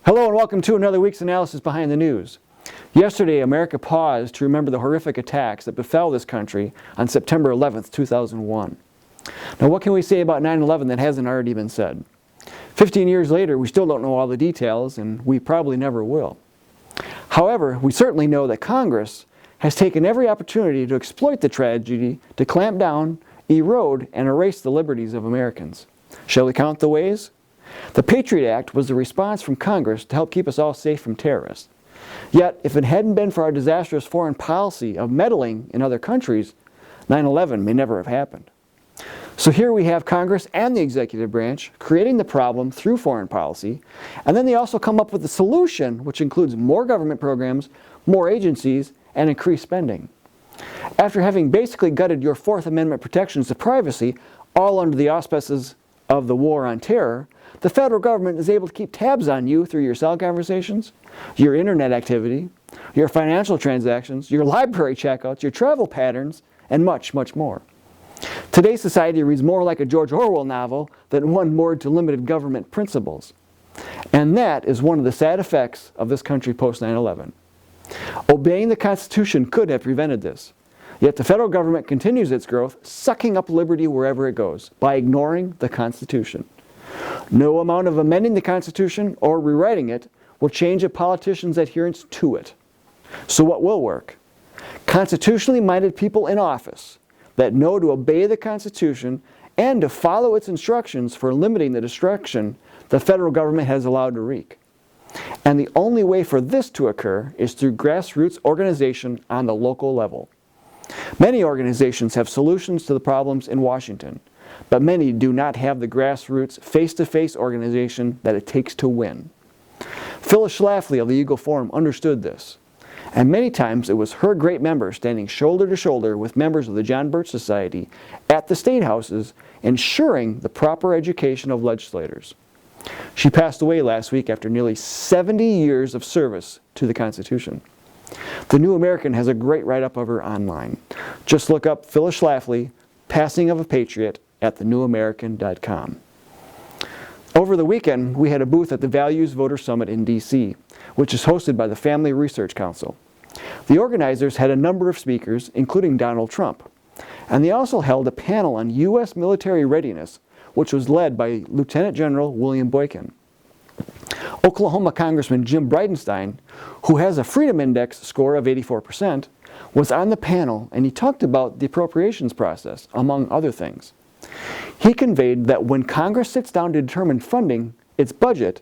Hello and welcome to another week's analysis behind the news. Yesterday, America paused to remember the horrific attacks that befell this country on September 11th, 2001. Now, what can we say about 9/11 that hasn't already been said? 15 years later, we still don't know all the details, and we probably never will. However, we certainly know that Congress has taken every opportunity to exploit the tragedy to clamp down, erode, and erase the liberties of Americans. Shall we count the ways? The Patriot Act was the response from Congress to help keep us all safe from terrorists. Yet, if it hadn't been for our disastrous foreign policy of meddling in other countries, 9/11 may never have happened. So here we have Congress and the executive branch creating the problem through foreign policy, and then they also come up with a solution which includes more government programs, more agencies, and increased spending. After having basically gutted your Fourth Amendment protections to privacy, all under the auspices of the war on terror, the federal government is able to keep tabs on you through your cell conversations, your internet activity, your financial transactions, your library checkouts, your travel patterns, and much, much more. Today's society reads more like a George Orwell novel than one moored to limited government principles. And that is one of the sad effects of this country post-9/11. Obeying the Constitution could have prevented this. Yet the federal government continues its growth, sucking up liberty wherever it goes, by ignoring the Constitution. No amount of amending the Constitution or rewriting it will change a politician's adherence to it. So what will work? Constitutionally minded people in office that know to obey the Constitution and to follow its instructions for limiting the destruction the federal government has allowed to wreak. And the only way for this to occur is through grassroots organization on the local level. Many organizations have solutions to the problems in Washington, but many do not have the grassroots, face-to-face organization that it takes to win. Phyllis Schlafly of the Eagle Forum understood this, and many times it was her great members standing shoulder to shoulder with members of the John Birch Society at the state houses, ensuring the proper education of legislators. She passed away last week after nearly 70 years of service to the Constitution. The New American has a great write-up of her online. Just look up Phyllis Schlafly, Passing of a Patriot, at thenewamerican.com. Over the weekend, we had a booth at the Values Voter Summit in D.C., which is hosted by the Family Research Council. The organizers had a number of speakers, including Donald Trump, and they also held a panel on U.S. military readiness, which was led by Lieutenant General William Boykin. Oklahoma Congressman Jim Bridenstine, who has a Freedom Index score of 84%, was on the panel, and he talked about the appropriations process, among other things. He conveyed that when Congress sits down to determine funding, its budget,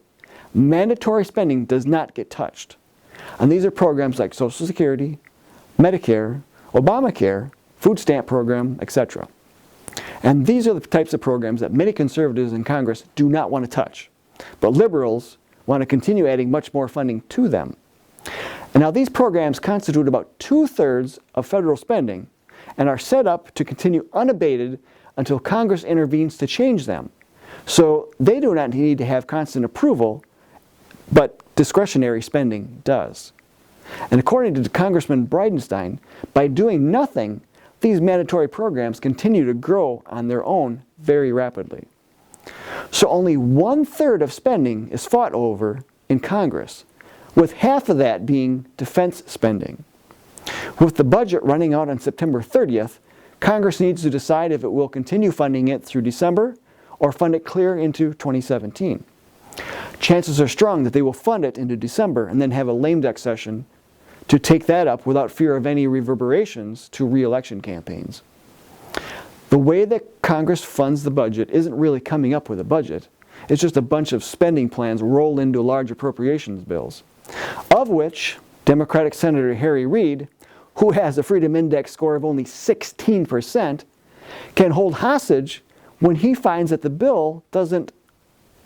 mandatory spending does not get touched. And these are programs like Social Security, Medicare, Obamacare, food stamp program, etc. And these are the types of programs that many conservatives in Congress do not want to touch. But liberals want to continue adding much more funding to them. And now these programs constitute about 2/3 of federal spending and are set up to continue unabated until Congress intervenes to change them. So they do not need to have constant approval, but discretionary spending does. And according to Congressman Bridenstine, by doing nothing, these mandatory programs continue to grow on their own very rapidly. So only 1/3 of spending is fought over in Congress, with half of that being defense spending. With the budget running out on September 30th, Congress needs to decide if it will continue funding it through December or fund it clear into 2017. Chances are strong that they will fund it into December and then have a lame duck session to take that up without fear of any reverberations to re-election campaigns. The way that Congress funds the budget isn't really coming up with a budget. It's just a bunch of spending plans rolled into large appropriations bills, of which Democratic Senator Harry Reid, who has a Freedom Index score of only 16%, can hold hostage when he finds that the bill doesn't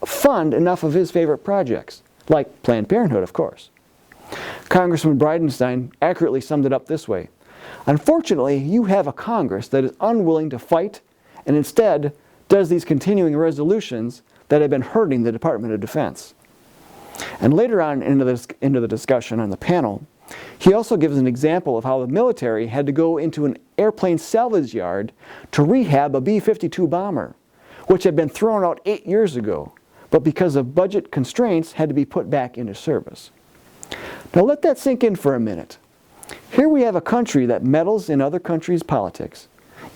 fund enough of his favorite projects, like Planned Parenthood, of course. Congressman Bridenstine accurately summed it up this way: unfortunately, you have a Congress that is unwilling to fight and instead does these continuing resolutions that have been hurting the Department of Defense. And later on into the discussion on the panel, he also gives an example of how the military had to go into an airplane salvage yard to rehab a B-52 bomber, which had been thrown out 8 years ago, but because of budget constraints had to be put back into service. Now let that sink in for a minute. Here we have a country that meddles in other countries' politics,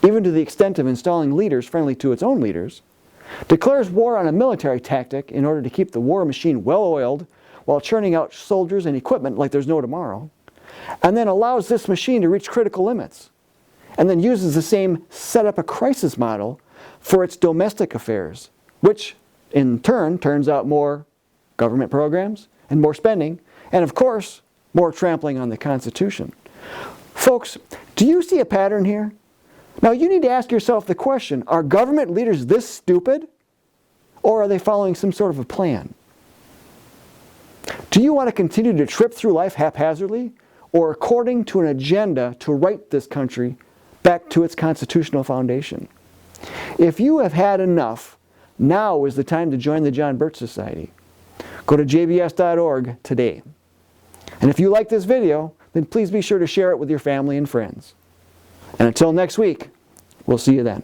even to the extent of installing leaders friendly to its own leaders, declares war on a military tactic in order to keep the war machine well-oiled while churning out soldiers and equipment like there's no tomorrow, and then allows this machine to reach critical limits, and then uses the same set up a crisis model for its domestic affairs, which in turn turns out more government programs and more spending, and of course, more trampling on the Constitution. Folks, do you see a pattern here? Now you need to ask yourself the question, are government leaders this stupid? Or are they following some sort of a plan? Do you want to continue to trip through life haphazardly, or according to an agenda to right this country back to its constitutional foundation? If you have had enough, now is the time to join the John Birch Society. Go to jbs.org today. And if you like this video, then please be sure to share it with your family and friends. And until next week, we'll see you then.